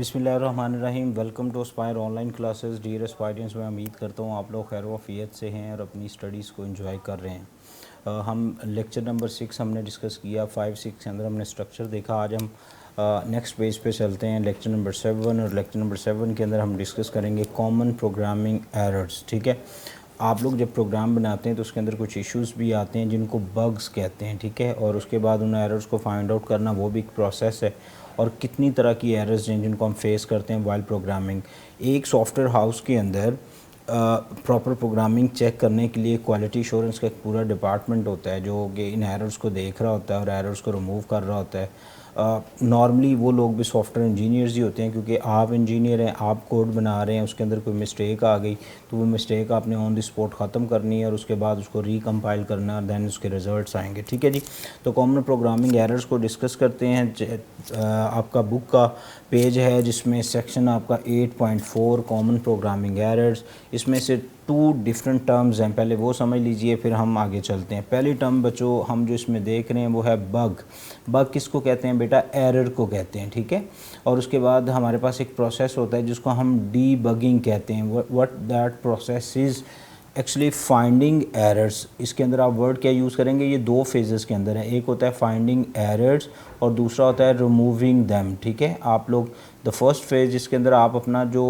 बिस्मिल्लाहिर्रहमानिर्रहीम। Welcome to aspire online classes. Dear aspirants, मैं उम्मीद करता हूँ आप लोग खैर वफ़ियत से हैं और अपनी स्टडीज़ को एंजॉय कर रहे हैं। हम लेक्चर नंबर 6 हमने डिस्कस किया। 5-6 के अंदर हमने स्ट्रक्चर देखा। आज हम नेक्स्ट पेज पे चलते हैं, लेक्चर नंबर 7। और लेक्चर नंबर 7 के अंदर हम डिस्कस करेंगे कॉमन प्रोग्रामिंग एरर्स। ठीक है, आप लोग जब प्रोग्राम बनाते हैं तो उसके अंदर कुछ इश्यूज़ भी आते हैं जिनको बग्स कहते हैं। ठीक है, और उसके बाद उन एरर्स को फाइंड आउट करना वो भी एक प्रोसेस है। और कितनी तरह की एरर्स हैं जिनको हम फेस करते हैं वाइल प्रोग्रामिंग। एक सॉफ्टवेयर हाउस के अंदर प्रॉपर प्रोग्रामिंग चेक करने के लिए क्वालिटी एश्योरेंस का एक पूरा डिपार्टमेंट होता है जो कि इन एरर्स को देख रहा होता है और एरर्स को रिमूव कर रहा होता है। नॉर्मली वो लोग भी सॉफ्टवेयर इंजीनियर्स ही होते हैं, क्योंकि आप इंजीनियर हैं, आप कोड बना रहे हैं, उसके अंदर कोई मिस्टेक आ गई तो वो मिस्टेक आपने ऑन द स्पॉट ख़त्म करनी है और उसके बाद उसको रिकम्पाइल करना है और दैन उसके रिजल्ट्स आएंगे। ठीक है जी, तो कॉमन प्रोग्रामिंग एरर्स को डिस्कस करते हैं। आपका बुक का पेज है जिसमें सेक्शन आपका 8.4 कॉमन प्रोग्रामिंग एरर्स। इसमें से 2 डिफरेंट टर्म्स हैं, पहले वो समझ लीजिए फिर हम आगे चलते हैं। पहली टर्म बच्चों हम जो इसमें देख रहे हैं वो है बग। बग किसको कहते हैं बेटा? एरर को कहते हैं। ठीक है, और उसके बाद हमारे पास एक प्रोसेस होता है जिसको हम डीबगिंग कहते हैं। What that process is actually finding errors. इसके अंदर आप वर्ड क्या यूज़ करेंगे? ये 2 फेजेस के अंदर है, एक होता है फाइंडिंग एरर्स और दूसरा होता है रिमूविंग दैम। ठीक है, आप लोग द फर्स्ट फेज जिसके अंदर आप अपना जो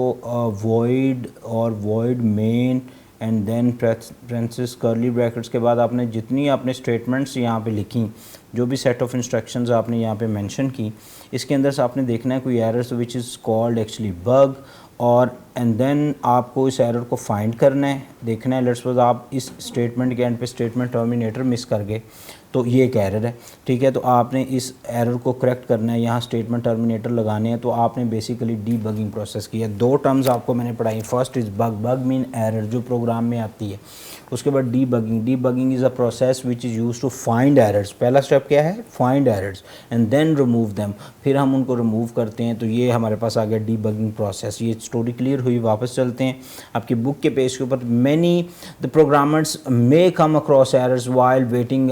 वॉइड और void main and then parenthesis curly brackets के बाद आपने जितनी आपने स्टेटमेंट्स यहाँ पे लिखी, जो भी सेट ऑफ इंस्ट्रक्शंस आपने यहाँ पे मेंशन की, इसके अंदर से आपने देखना है कोई errors which is called actually bug. और एंड देन आपको इस एरर को फाइंड करना है, देखना है। लेट्स सपोज आप इस स्टेटमेंट के एंड पे स्टेटमेंट टर्मिनेटर मिस कर गए तो ये एक एरर है। ठीक है, तो आपने इस एरर को करेक्ट करना है, यहाँ स्टेटमेंट टर्मिनेटर लगाने हैं, तो आपने बेसिकली डीबगिंग प्रोसेस किया। 2 टर्म्स आपको मैंने पढ़ाई। First is bug. Bug mean error जो प्रोग्राम में आती है। उसके बाद debugging. Debugging is a process which is use to find errors. पहला स्टेप क्या है? Find errors and then remove them. फिर हम उनको रिमूव करते हैं, तो ये हमारे पास आ गया डीबगिंग प्रोसेस। ये स्टोरी क्लियर हुई? वापस चलते हैं आपकी बुक के पेज के ऊपर। Many the programmers may come across errors while waiting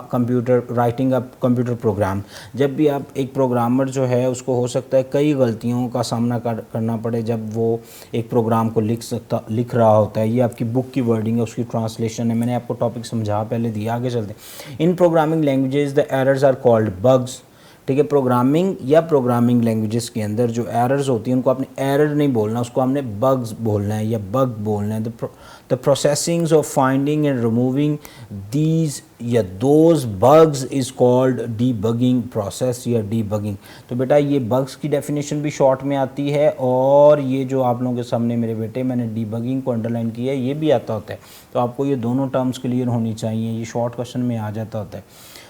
computer writing a computer program. जब भी आप एक प्रोग्रामर जो है उसको हो सकता है कई गलतियों का सामना करना पड़े जब वो एक प्रोग्राम को लिख रहा होता है। ये आपकी बुक की वर्डिंग है, उसकी ट्रांसलेशन है। मैंने आपको टॉपिक समझा पहले दिया, आगे चलते हैं। In programming languages the errors are called bugs. ठीक है, प्रोग्रामिंग या प्रोग्रामिंग लैंग्वेजेस के अंदर जो एरर्स होती हैं उनको आपने एरर नहीं बोलना, उसको हमने बग्स बोलना है या बग बोलना है। The processings of finding and removing these या those bugs is called debugging process या डीबगिंग। तो बेटा ये बग्स की डेफिनेशन भी शॉर्ट में आती है और ये जो आप लोगों के सामने मेरे बेटे मैंने डीबगिंग को अंडरलाइन किया है ये भी आता होता है। तो आपको ये दोनों टर्म्स क्लियर होनी चाहिए, ये शॉर्ट क्वेश्चन में आ जाता होता है।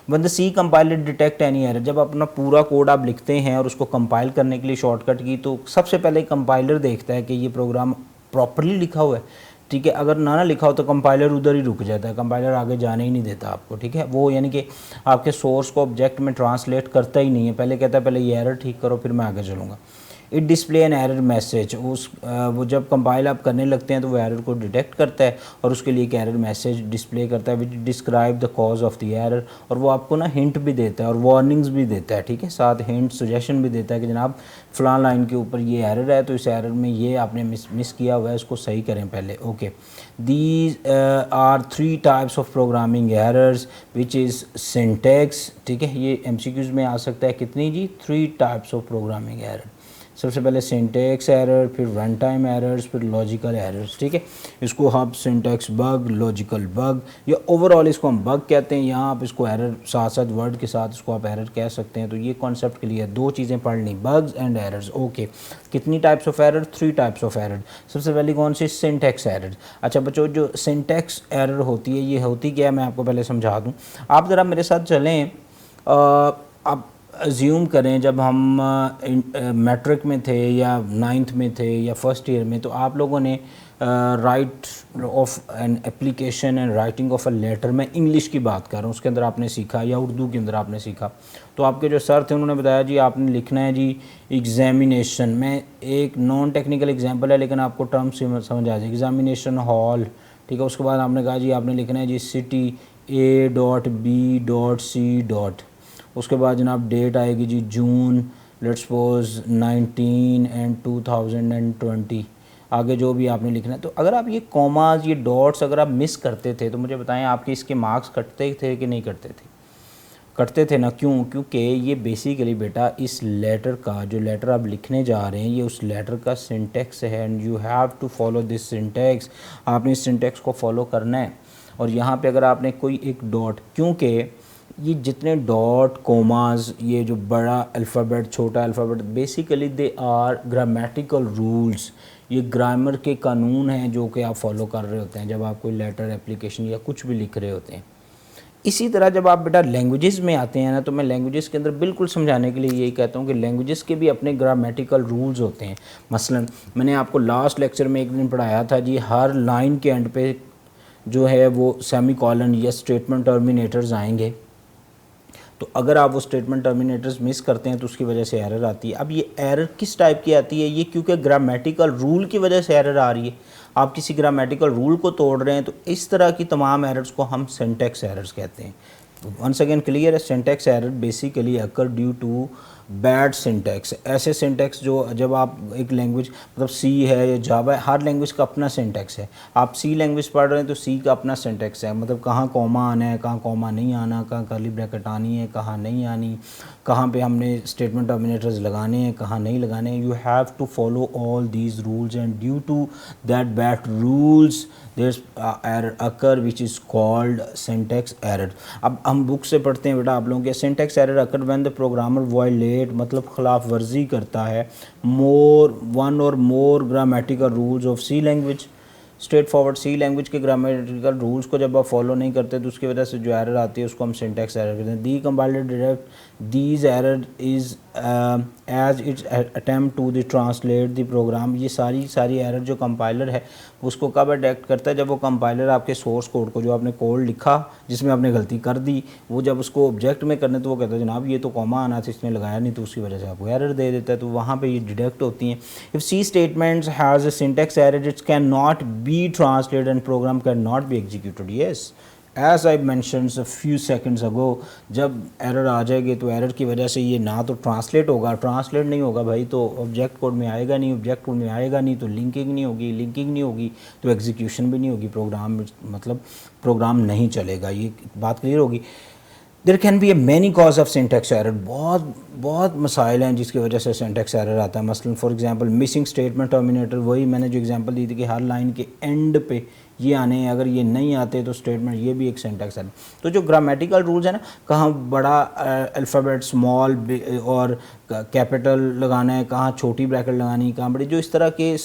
When the C compiler detect any error. जब अपना पूरा कोड आप लिखते हैं और उसको कंपाइल करने के लिए शॉर्टकट की, तो सबसे पहले कंपाइलर देखता है कि ये प्रोग्राम प्रॉपरली लिखा हुआ है। ठीक है, अगर ना लिखा हो तो कंपाइलर उधर ही रुक जाता है, कंपाइलर आगे जाने ही नहीं देता आपको। ठीक है, वो यानी कि आपके सोर्स को ऑब्जेक्ट में ट्रांसलेट करता ही नहीं है, पहले कहता है पहले ये एरर ठीक करो फिर मैं आगे चलूँगा। It display an error message. वो जब कंपाइल आप करने लगते हैं तो वो एरर को डिटेक्ट करता है और उसके लिए एक एरर मैसेज डिस्प्ले करता है विच describe the cause of the error. और वो आपको ना हिंट भी देता है और वार्निंग्स भी देता है। ठीक है, साथ हिंट सजेशन भी देता है कि जनाब फ़लाँ लाइन के ऊपर ये एरर है, तो इस एरर में ये आपने मिस किया हुआ है, इसको सही करें पहले। Okay, these are 3 types of programming errors which is syntax. ठीक है, ये MCQs में आ सकता है। कितनी जी? 3 टाइप्स ऑफ प्रोग्रामिंग एरर। सबसे पहले सिंटैक्स एरर, फिर रन टाइम एरर्स, फिर लॉजिकल एरर्स। ठीक है, इसको हम सिंटैक्स बग, लॉजिकल बग या ओवरऑल इसको हम बग कहते हैं। यहाँ आप इसको एरर साथ साथ वर्ड के साथ इसको आप एरर कह सकते हैं। तो ये कॉन्सेप्ट के लिए 2 चीज़ें पढ़नी, बग्स एंड एरर्स। ओके, कितनी types of error? 3 types of error. सबसे पहले कौन सी? Syntax error. अच्छा बच्चों, जो सिंटैक्स एरर होती है ये होती क्या है मैं आपको पहले समझा दूँ। आप ज़रा मेरे साथ चलें। आप अज्यूम करें जब हम मैट्रिक में थे या 9th में थे या फर्स्ट ईयर में, तो आप लोगों ने write of an application and writing of a letter, मैं इंग्लिश की बात कर रहा हूँ, उसके अंदर आपने सीखा या उर्दू के अंदर आपने सीखा। तो आपके जो सर थे उन्होंने बताया जी आपने लिखना है जी एग्जामिनेशन में, एक नॉन टेक्निकल एग्जाम्पल है लेकिन आपको टर्म समझ आ जाएगी, एग्जामिनेशन हॉल। ठीक है, उसके बाद आपने कहा जी आपने लिखना है जी सिटी A.B.C. उसके बाद जनाब डेट आएगी जी जून लेट्स सपोज 19 एंड 2020, आगे जो भी आपने लिखना है। तो अगर आप ये कॉमाज, ये डॉट्स अगर आप मिस करते थे तो मुझे बताएं आपके इसके मार्क्स कटते थे कि नहीं कटते थे? कटते थे ना। क्यों? क्योंकि ये बेसिकली बेटा इस लेटर का, जो लेटर आप लिखने जा रहे हैं, ये उस लेटर का सिंटेक्स है and you have to follow this syntax. आपने इस सिंटेक्स को फॉलो करना है। और यहाँ पे अगर आपने कोई एक डॉट, क्योंकि ये जितने डॉट, कोमास, ये जो बड़ा अल्फ़ाबेट, छोटा alphabet, basically they are grammatical rules. ये ग्रामर के कानून हैं जो कि आप फॉलो कर रहे होते हैं जब आप कोई लेटर, एप्लीकेशन या कुछ भी लिख रहे होते हैं। इसी तरह जब आप बेटा लैंग्वेजेस में आते हैं ना, तो मैं लैंग्वेजेस के अंदर बिल्कुल समझाने के लिए यही कहता हूँ कि लैंग्वेजेस के भी अपने ग्रामेटिकल रूल्स होते हैं। मसलन मैंने आपको लास्ट लेक्चर में एक दिन पढ़ाया था जी, हर लाइन के एंड पे जो है वो सेमी कॉलन या स्टेटमेंट टर्मिनेटर्स आएंगे। तो अगर आप वो स्टेटमेंट टर्मिनेटर्स मिस करते हैं तो उसकी वजह से एरर आती है। अब ये एरर किस टाइप की आती है? ये क्योंकि ग्रामेटिकल रूल की वजह से एरर आ रही है। आप किसी ग्रामेटिकल रूल को तोड़ रहे हैं, तो इस तरह की तमाम एरर्स को हम सिंटैक्स एरर्स कहते हैं। वंस अगेन क्लियर है, syntax error basically occur due to bad syntax. ऐसे सिंटैक्स जो जब आप एक लैंग्वेज, मतलब सी है या जावा है, हर लैंग्वेज का अपना सिंटैक्स है। आप सी लैंग्वेज पढ़ रहे हैं तो सी का अपना सिंटैक्स है, मतलब कहाँ कॉमा आना है, कहाँ कॉमा नहीं आना, कहाँ कर्ली ब्रैकेट आनी है, कहाँ नहीं आनी, कहाँ पे हमने स्टेटमेंट टर्मिनेटर्स लगाने हैं, कहाँ नहीं लगाने हैं। You have to follow all these rules and due to that bad rules there's error occur which is called syntax error। अब हम बुक से पढ़ते हैं बेटा आप लोगों के, syntax error occur when the programmer violate, मतलब खिलाफ वर्जी करता है one or more grammatical rules of C language। Straightforward C language के ग्रामेटिकल रूल्स को जब आप फॉलो नहीं करते तो उसकी वजह से जो एरर आती है उसको हम सिंटैक्स एरर कहते हैं। The compiler direct these error is as its attempt to the translate the program. ये सारी एरर जो कंपाइलर है उसको कब अटैक्ट करता है? जब वो कंपाइलर आपके सोर्स कोड को, जो आपने कोड लिखा जिसमें आपने गलती कर दी, वो जब उसको ऑब्जेक्ट में करने तो वो कहता है जनाब ये तो कॉमा आना था, इसने लगाया नहीं, तो उसकी वजह से आपको एरर दे देता है। तो वहाँ पे ये डिडक्ट होती हैं। If C statements has a syntax error it can not be translated and program can not be executed. Yes, as I mentioned a few seconds ago, जब एरर आ जाएगी तो एरर की वजह से ये ना तो ट्रांसलेट होगा, ट्रांसलेट नहीं होगा भाई तो ऑब्जेक्ट कोड में आएगा नहीं, ऑब्जेक्ट कोड में आएगा नहीं तो लिंकिंग नहीं होगी, लिंकिंग नहीं होगी तो एग्जीक्यूशन भी नहीं होगी, प्रोग्राम मतलब प्रोग्राम नहीं चलेगा। ये बात क्लियर होगी। There can be A many cause of syntax error. बहुत मसाइल हैं जिसकी वजह से सिंटैक्स एरर आता है। मसलन for example missing statement terminator, वही मैंने जो एग्जांपल दी थी कि हर लाइन के एंड पे ये आने हैं, अगर ये नहीं आते तो स्टेटमेंट, ये भी एक सिंटैक्स एरर। तो जो ग्रामेटिकल रूल्स है ना, कहाँ बड़ा अल्फ़ाबेट स्मॉल और कैपिटल लगाना है, कहाँ छोटी ब्रैकेट लगानी है, कहाँ बड़ी, जो इस तरह के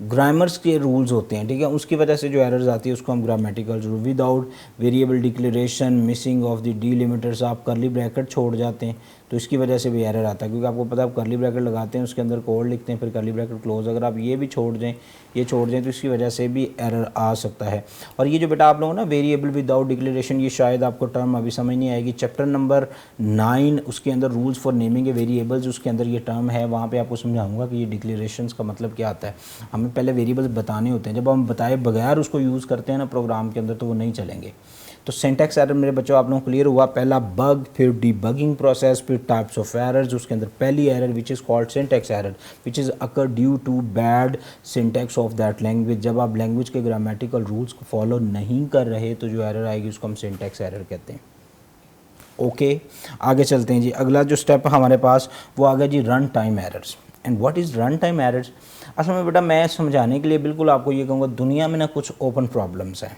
ग्रामर्स के रूल्स होते हैं, ठीक है, उसकी वजह से जो एरर्स आती है उसको हम grammatical rule. Without variable declaration, missing of the delimiters, आप कर्ली ब्रैकेट छोड़ जाते हैं तो इसकी वजह से भी एरर आता है। क्योंकि आपको पता है आप कर्ली ब्रैकेट लगाते हैं, उसके अंदर कोड लिखते हैं, फिर कर्ली ब्रैकेट क्लोज, अगर आप ये भी छोड़ दें, ये छोड़ दें तो इसकी वजह से भी एरर आ सकता है। और ये जो बेटा आप लोगों ना वेरिएबल विदाउट डिक्लेरेशन, ये शायद आपको टर्म अभी समझ नहीं आएगी। चैप्टर नंबर 9 उसके अंदर rules for naming A variables, उसके अंदर ये टर्म है, वहाँ पे आपको समझाऊंगा कि ये डिक्लेरेशंस का मतलब क्या आता है। हमें पहले वेरिएबल्स बताने होते हैं, जब हम बताए बगैर उसको यूज़ करते हैं ना प्रोग्राम के अंदर तो वो नहीं चलेंगे। तो सिंटैक्स एरर मेरे बच्चों आप लोगों को क्लियर हुआ। पहला बग, फिर डीबगिंग प्रोसेस, फिर टाइप्स ऑफ एरर्स। उसके अंदर पहली error which is called syntax error which is occur due to bad syntax of that language. जब आप लैंग्वेज के ग्रामेटिकल रूल्स को फॉलो नहीं कर रहे तो जो एरर आएगी उसको हम सिंटैक्स एरर कहते हैं। ओके, आगे चलते हैं जी। अगला जो स्टेप हमारे पास वो आ गया जी run time errors. And what is run time errors? असल में बेटा मैं समझाने के लिए बिल्कुल आपको ये कहूँगा, दुनिया में ना कुछ ओपन प्रॉब्लम्स हैं।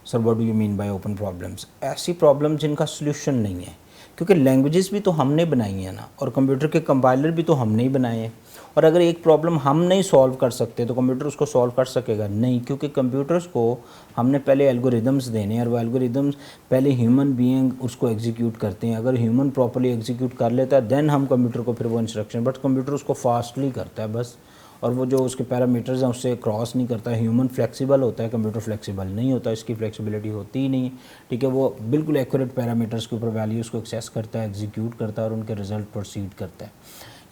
Sir what do you mean bye open problems? ऐसी प्रॉब्लम जिनका सोल्यूशन नहीं है, क्योंकि लैंग्वेजेस भी तो हमने बनाई हैं ना, और कंप्यूटर के कंपाइलर भी तो हमने ही बनाए हैं। और अगर एक प्रॉब्लम हम नहीं सॉल्व कर सकते तो कंप्यूटर उसको सॉल्व कर सकेगा नहीं, क्योंकि कंप्यूटर्स को हमने पहले एल्गोरिदम्स देने हैं और वो एल्गोरिदम्स पहले ह्यूमन बीइंग उसको एग्जीक्यूट करते हैं। अगर ह्यूमन प्रॉपर्ली एग्जीक्यूट कर लेता है देन हम कंप्यूटर को फिर वो इंस्ट्रक्शन, बट कंप्यूटर उसको फास्टली करता है बस, और वो जो उसके पैरामीटर्स हैं उससे क्रॉस नहीं करता है। ह्यूमन फ्लेक्सिबल होता है, कंप्यूटर फ्लेक्सिबल नहीं होता, इसकी फ्लेक्सिबिलिटी होती ही नहीं है, ठीक है। वो बिल्कुल एक्यूरेट पैरामीटर्स के ऊपर वैल्यूज़ को एक्सेस करता है, एग्जीक्यूट करता है और उनके रिजल्ट प्रोसीड करता है।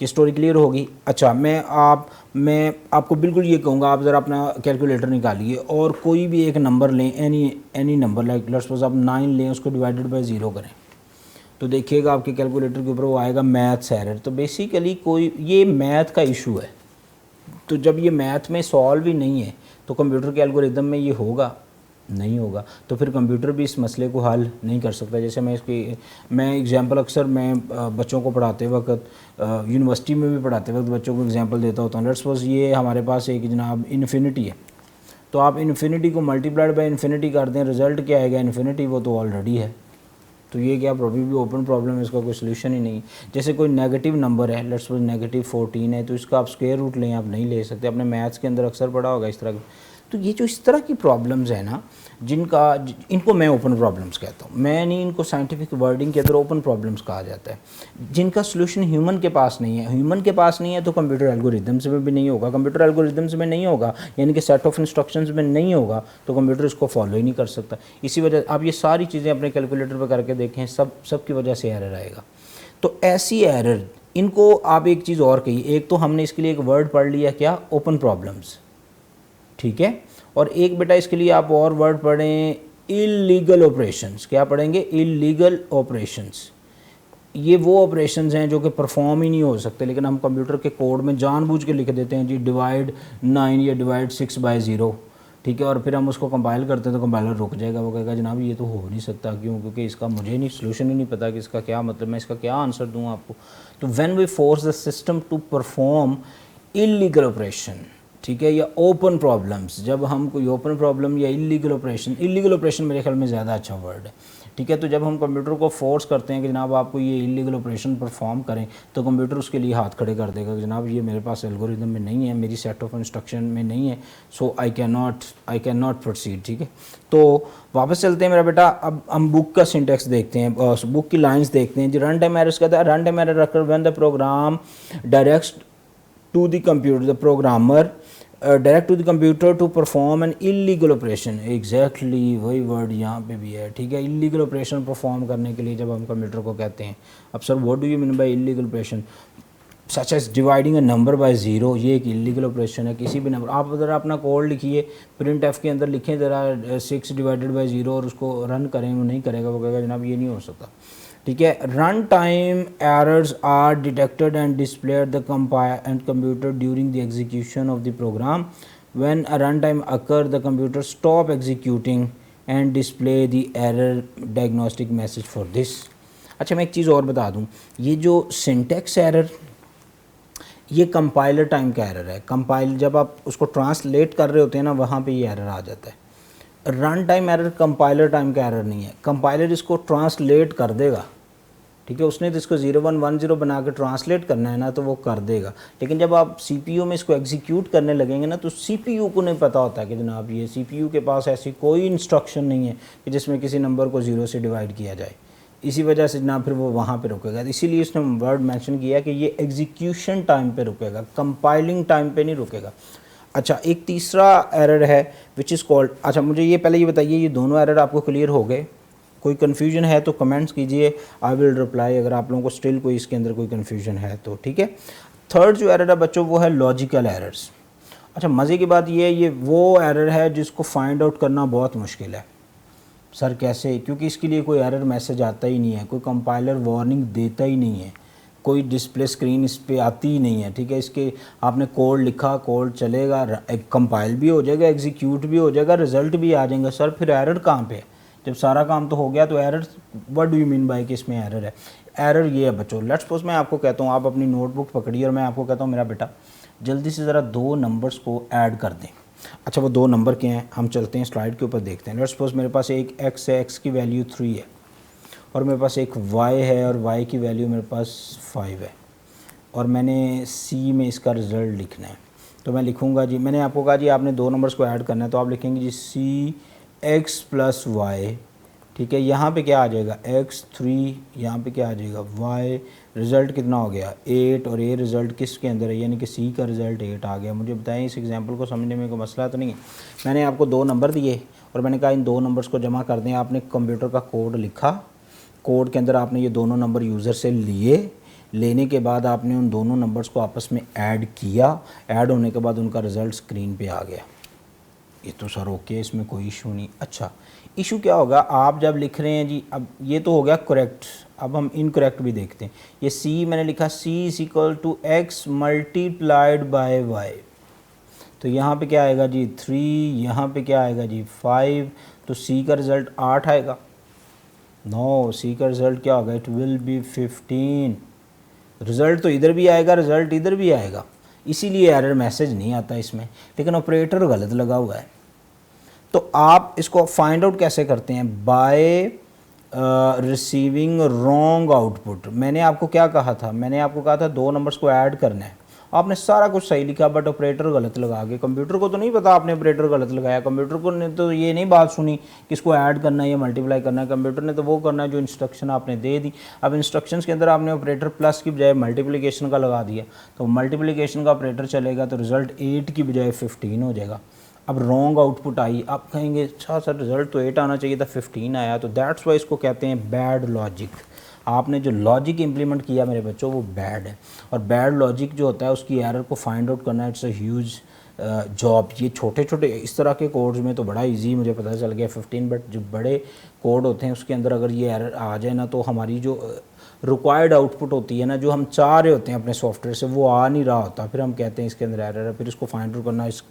ये स्टोरी क्लियर होगी। अच्छा, मैं आपको बिल्कुल ये कहूँगा, आप ज़रा अपना कैलकुलेटर निकालिए और कोई भी एक नंबर लें, any number, like let's suppose आप 9 लें, उसको डिवाइडेड बाय 0 करें तो देखिएगा आपके कैलकुलेटर के ऊपर वो आएगा मैथ्स एरर। तो बेसिकली कोई ये मैथ का इशू है। तो जब ये मैथ में सॉल्व ही नहीं है तो कंप्यूटर के एल्गोरिदम में ये होगा नहीं होगा, तो फिर कंप्यूटर भी इस मसले को हल नहीं कर सकता। जैसे मैं एग्जांपल अक्सर मैं बच्चों को पढ़ाते वक्त यूनिवर्सिटी में भी पढ़ाते वक्त बच्चों को एग्जांपल देता होता हूँ। लेट्स सपोज ये हमारे पास एक जनाब इन्फिनिटी है, तो आप इन्फिनिटी को मल्टीप्लाइड बाय इन्फिनिटी कर दें, रिज़ल्ट क्या आएगा इन्फिनिटी, वो तो ऑलरेडी है। तो ये क्या प्रॉब्लम भी ओपन प्रॉब्लम है, इसका कोई सोल्यूशन ही नहीं। जैसे कोई नेगेटिव नंबर है, लेट्स सपोज -14 है, तो इसका आप स्क्वायर रूट लें, आप नहीं ले सकते। आपने मैथ्स के अंदर अक्सर पढ़ा होगा इस तरह। तो ये जो इस तरह की प्रॉब्लम्स है ना, इनको मैं ओपन प्रॉब्लम्स कहता हूँ। मैं नहीं, इनको साइंटिफिक वर्डिंग के अंदर ओपन प्रॉब्लम्स कहा जाता है, जिनका सोल्यूशन ह्यूमन के पास नहीं है। ह्यूमन के पास नहीं है तो कंप्यूटर एल्गोरिदम्स में भी नहीं होगा। कंप्यूटर एल्गोरिदम्स में नहीं होगा यानी कि सेट ऑफ इंस्ट्रक्शंस में नहीं होगा, तो कंप्यूटर इसको फॉलो ही नहीं कर सकता। इसी वजह आप ये सारी चीज़ें अपने कैलकुलेटर पर करके देखें, सब की वजह से एरर आएगा। तो ऐसी एरर, इनको आप एक चीज़ और कही, एक तो हमने इसके लिए एक वर्ड पढ़ लिया, क्या, ओपन प्रॉब्लम्स, ठीक है। और एक बेटा इसके लिए आप और वर्ड पढ़ें, इलीगल ऑपरेशंस। क्या पढ़ेंगे, इलीगल ऑपरेशंस। ये वो ऑपरेशंस हैं जो कि परफॉर्म ही नहीं हो सकते, लेकिन हम कंप्यूटर के कोड में जानबूझ के लिख देते हैं जी डिवाइड 9 या डिवाइड 6/0, ठीक है। और फिर हम उसको कंपाइल करते हैं तो कंपाइलर रुक जाएगा, वो कहेगा जनाब ये तो हो नहीं सकता। क्यों? क्योंकि इसका मुझे नहीं सोल्यूशन ही नहीं पता कि इसका क्या मतलब, मैं इसका क्या आंसर दूँ आपको। तो when we force the system to perform illegal operation, ठीक है, या ओपन प्रॉब्लम्स, जब हम कोई ओपन प्रॉब्लम या इलीगल ऑपरेशन मेरे ख्याल में ज़्यादा अच्छा वर्ड है, ठीक है। तो जब हम कंप्यूटर को फोर्स करते हैं कि जनाब आपको ये इलीगल ऑपरेशन परफॉर्म करें, तो कंप्यूटर उसके लिए हाथ खड़े कर देगा कि जनाब ये मेरे पास एल्गोरिदम में नहीं है, मेरी सेट ऑफ इंस्ट्रक्शन में नहीं है, सो आई कैन नॉट प्रोसीड, ठीक है। तो वापस चलते हैं मेरा बेटा। अब हम बुक का सिंटेक्स देखते हैं, बुक की लाइन्स देखते हैं। जो रन टाइम एरर्स कहता है, run time error occur when the program directs to the computer, the programmer direct to the computer to perform an illegal operation. Exactly वही वर्ड यहाँ पे भी है, ठीक है। इलीगल ऑपरेशन परफॉर्म करने के लिए जब हम कंप्यूटर को कहते हैं, अब sir what do you mean by illegal operation, such as dividing a number by 0, ये एक इलीगल ऑपरेशन है। किसी भी नंबर, आप ज़रा अपना कोड लिखिए, प्रिंट एफ के अंदर लिखें ज़रा 6 डिवाइडेड बाय 0 और उसको रन करें, वो नहीं करेगा, वो कहेगा जनाब ये नहीं हो सकता, ठीक है। Run time errors are detected and displayed the computer during the execution of the program. When a run time occur the computer stop executing and display the error diagnostic message for this. अच्छा, मैं एक चीज़ और बता दूं, ये जो syntax error, ये कंपाइलर टाइम का एरर है। कंपाइल जब आप उसको ट्रांसलेट कर रहे होते हैं ना, वहाँ पे ये एरर आ जाता है। Run time error compiler time का एरर नहीं है। कंपाइलर इसको ट्रांसलेट कर देगा, ठीक है। उसने तो इसको 0110 बना के ट्रांसलेट करना है ना, तो वो कर देगा। लेकिन जब आप सीपीयू में इसको एग्जीक्यूट करने लगेंगे ना, तो सीपीयू को नहीं पता होता कि जनाब ये सीपीयू के पास ऐसी कोई इंस्ट्रक्शन नहीं है कि जिसमें किसी नंबर को 0 से डिवाइड किया जाए। इसी वजह से ना फिर वो वहाँ पे रुकेगा। इसीलिए उसने वर्ड मेंशन किया कि ये एग्जीक्यूशन टाइम पे रुकेगा, कंपाइलिंग टाइम पे नहीं रुकेगा। अच्छा, एक तीसरा एरर है विच इज़ कॉल्ड, अच्छा मुझे ये पहले ये बताइए, ये दोनों एरर आपको क्लियर हो गए? कोई कन्फ्यूजन है तो कमेंट्स कीजिए, आई विल रिप्लाई, अगर आप लोगों को स्टिल कोई इसके अंदर कोई कन्फ्यूजन है तो, ठीक है। थर्ड जो एरर है बच्चों, वो है लॉजिकल एरर्स। अच्छा, मज़े की बात ये वो एरर है जिसको फाइंड आउट करना बहुत मुश्किल है। सर कैसे? क्योंकि इसके लिए कोई एरर मैसेज आता ही नहीं है, कोई कंपाइलर वार्निंग देता ही नहीं है, कोई डिस्प्ले स्क्रीन इस पे आती ही नहीं है, ठीक है। इसके आपने कोड लिखा, कोड चलेगा, कंपाइल भी हो जाएगा, एग्जीक्यूट भी हो जाएगा, रिज़ल्ट भी आ जाएगा। सर फिर एरर कहाँ पे है? जब सारा काम तो हो गया तो error, what do you mean bye कि इसमें एरर है? एरर ये है बच्चों, लेट्स सपोज मैं आपको कहता हूँ, आप अपनी नोटबुक पकड़िए और मैं आपको कहता हूँ मेरा बेटा जल्दी से ज़रा 2 नंबर्स को ऐड कर दें। अच्छा, वो 2 नंबर क्या हैं? हम चलते हैं स्लाइड के ऊपर देखते हैं। लेट्स सपोज मेरे पास एक x है, x की वैल्यू 3 है, और मेरे पास एक y है और y की वैल्यू मेरे पास 5 है, और मैंने c में इसका रिज़ल्ट लिखना है। तो मैं लिखूँगा जी, मैंने आपको कहा जी आपने 2 नंबर्स को ऐड करना है, तो आप लिखेंगे जी cx + y, ठीक है। यहाँ पे क्या आ जाएगा x3, यहाँ पे क्या आ जाएगा y, रिज़ल्ट कितना हो गया 8, और ये रिज़ल्ट किसके अंदर है, यानी कि c का रिज़ल्ट 8 आ गया। मुझे बताएं इस एग्जांपल को समझने में कोई मसला तो नहीं है? मैंने आपको 2 नंबर दिए और मैंने कहा इन 2 नंबर्स को जमा कर दें। आपने कंप्यूटर का कोड लिखा, कोड के अंदर आपने ये दोनों नंबर यूज़र से लिए, लेने के बाद आपने उन दोनों नंबर्स को आपस में ऐड किया, ऐड होने के बाद उनका रिज़ल्ट स्क्रीन पर आ गया। ये तो सर ओके, इसमें कोई इशू नहीं। अच्छा, इशू क्या होगा, आप जब लिख रहे हैं जी, अब ये तो हो गया करेक्ट, अब हम इनकरेक्ट भी देखते हैं। ये सी मैंने लिखा c is equal to x multiplied by y, तो यहाँ पे क्या आएगा जी 3, यहाँ पे क्या आएगा जी 5, तो सी का रिज़ल्ट 8 आएगा। नो, सी का रिज़ल्ट क्या होगा, इट विल बी 15। रिज़ल्ट तो इधर भी आएगा, रिज़ल्ट इधर भी आएगा, इसीलिए एरर मैसेज नहीं आता इसमें, लेकिन ऑपरेटर गलत लगा हुआ है। तो आप इसको फाइंड आउट कैसे करते हैं, बाय रिसीविंग रॉन्ग आउटपुट। मैंने आपको क्या कहा था, मैंने आपको कहा था 2 नंबर्स को ऐड करना है, आपने सारा कुछ सही लिखा बट ऑपरेटर गलत लगा के। कंप्यूटर को तो नहीं पता आपने ऑपरेटर गलत लगाया, कंप्यूटर को ने तो ये नहीं बात सुनी कि इसको ऐड करना है या मल्टीप्लाई करना है, कंप्यूटर ने तो वो करना है जो इंस्ट्रक्शन आपने दे दी। अब इंस्ट्रक्शंस के अंदर आपने ऑपरेटर प्लस की बजाय मल्टीप्लिकेशन का लगा दिया, तो मल्टीप्लिकेशन का ऑपरेटर चलेगा तो रिज़ल्ट 8 की बजाय 15 हो जाएगा। अब रॉन्ग आउटपुट आई, आप कहेंगे अच्छा सर रिज़ल्ट तो 8 आना चाहिए था, 15 आया, तो दैट्स वाई इसको कहते हैं बैड लॉजिक। आपने जो लॉजिक इंप्लीमेंट किया मेरे बच्चों वो बैड है, और बैड लॉजिक जो होता है उसकी एरर को फाइंड आउट करना इट्स अ ह्यूज जॉब। ये छोटे छोटे इस तरह के कोड्स में तो बड़ा इजी मुझे पता चल गया 15, बट जो बड़े कोड होते हैं उसके अंदर अगर ये एरर आ जाए ना, तो हमारी जो रिक्वायर्ड आउटपुट होती है ना, जो हम चाह रहे होते हैं अपने सॉफ्टवेयर से, वो आ नहीं रहा होता, फिर हम कहते हैं इसके अंदर एरर है। फिर इसको फाइंड आउट करना इस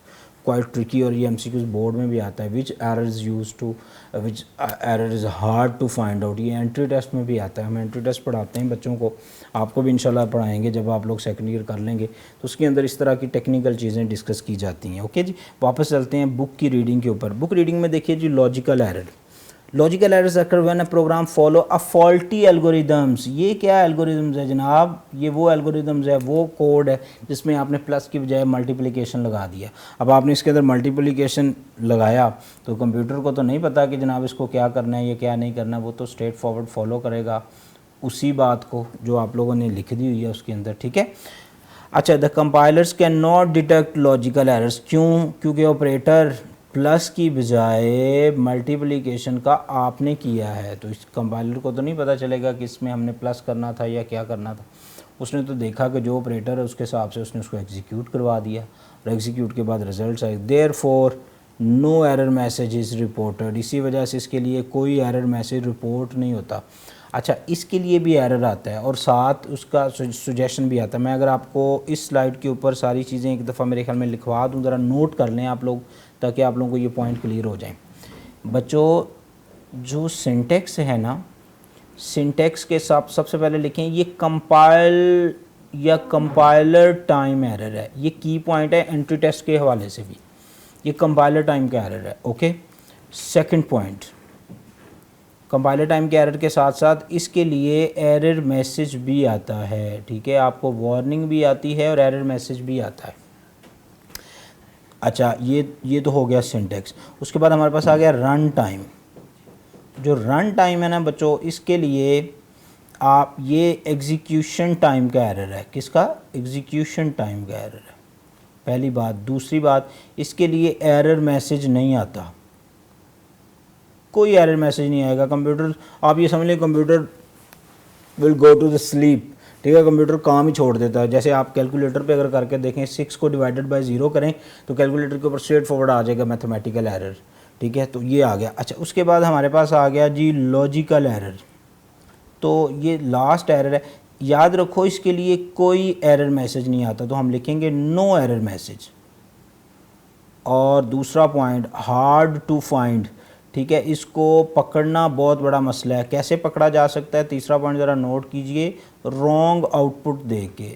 क्वाइट ट्रिकी, और ये एमसीक्यूज बोर्ड में भी आता है, which error is use to which error is hard to find out. ये एंट्री टेस्ट में भी आता है, हम एंट्री टेस्ट पढ़ाते हैं बच्चों को, आपको भी इंशाल्लाह पढ़ाएंगे जब आप लोग सेकंड ईयर कर लेंगे, तो उसके अंदर इस तरह की टेक्निकल चीज़ें डिस्कस की जाती हैं। ओके जी, वापस चलते हैं बुक की रीडिंग के ऊपर। बुक रीडिंग में देखिए जी logical error. Logical errors occur when a program follow a faulty algorithms. ये क्या एल्गोरिदम्स है जनाब, ये वो एल्गोरिदम्स है, वो कोड है जिसमें आपने प्लस की बजाय मल्टीप्लिकेशन लगा दिया। अब आपने इसके अंदर मल्टीप्लिकेशन लगाया तो कंप्यूटर को तो नहीं पता कि जनाब इसको क्या करना है या क्या नहीं करना, वो तो स्ट्रेट फॉरवर्ड फॉलो करेगा उसी बात को जो आप लोगों ने लिख दी हुई है उसके अंदर, ठीक है। अच्छा, the compilers can not detect logical errors. क्यों? क्योंकि ऑपरेटर प्लस की बजाय मल्टीप्लिकेशन का आपने किया है, तो इस कंपाइलर को तो नहीं पता चलेगा कि इसमें हमने प्लस करना था या क्या करना था। उसने तो देखा कि जो ऑपरेटर है उसके हिसाब से उसने उसको एग्जीक्यूट करवा दिया, और एग्जीक्यूट के बाद रिजल्ट्स आए। Therefore no error message is reported. इसी वजह से इसके लिए कोई एरर मैसेज रिपोर्ट नहीं होता। अच्छा, इसके लिए भी एरर आता है और साथ उसका सुजेशन भी आता है। मैं अगर आपको इस स्लाइड के ऊपर सारी चीज़ें एक दफ़ा मेरे ख्याल में लिखवा दूँ, ज़रा नोट कर लें आप लोग, ताकि आप लोगों को ये पॉइंट क्लियर हो जाए। बच्चों, जो सिंटेक्स है ना, सिंटेक्स के साथ सबसे पहले लिखें ये कंपाइल या कंपाइलर टाइम एरर है। ये की पॉइंट है एंट्री टेस्ट के हवाले से भी, ये कंपाइलर टाइम का एरर है। Okay, second point, compiler time के एरर के साथ साथ इसके लिए एरर मैसेज भी आता है, ठीक है। आपको वार्निंग भी आती है और एरर मैसेज भी आता है। अच्छा, ये तो हो गया सिंटेक्स। उसके बाद हमारे पास आ गया रन टाइम। जो रन टाइम है ना बच्चों, इसके लिए आप ये एग्जीक्यूशन टाइम का एरर है। किसका? एग्जीक्यूशन टाइम का एरर है, पहली बात। दूसरी बात, इसके लिए एरर मैसेज नहीं आता, कोई एरर मैसेज नहीं आएगा। कंप्यूटर, आप ये समझ लें computer will go to the sleep, ठीक है। कंप्यूटर काम ही छोड़ देता है। जैसे आप कैलकुलेटर पे अगर करके देखें, 6 को डिवाइडेड बाय 0 करें तो कैलकुलेटर के ऊपर स्ट्रेट फॉरवर्ड आ जाएगा मैथमेटिकल एरर, ठीक है। तो ये आ गया। अच्छा, उसके बाद हमारे पास आ गया जी लॉजिकल एरर। तो ये लास्ट एरर है, याद रखो इसके लिए कोई एरर मैसेज नहीं आता, तो हम लिखेंगे नो एरर मैसेज। और दूसरा पॉइंट, हार्ड टू फाइंड, ठीक है। इसको पकड़ना बहुत बड़ा मसला है, कैसे पकड़ा जा सकता है? तीसरा पॉइंट ज़रा नोट कीजिए, रॉन्ग आउटपुट दे के,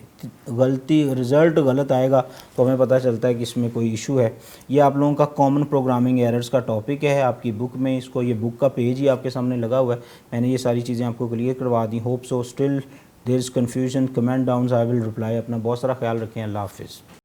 गलती रिज़ल्ट गलत आएगा तो हमें पता चलता है कि इसमें कोई इशू है। ये आप लोगों का कॉमन प्रोग्रामिंग एरर्स का टॉपिक है आपकी बुक में। इसको, ये बुक का पेज ही आपके सामने लगा हुआ है, मैंने ये सारी चीज़ें आपको क्लियर करवा दी। Hope so still there is confusion, comment down, I will reply. अपना बहुत सारा ख्याल रखें, अल्लाह हाफिज़।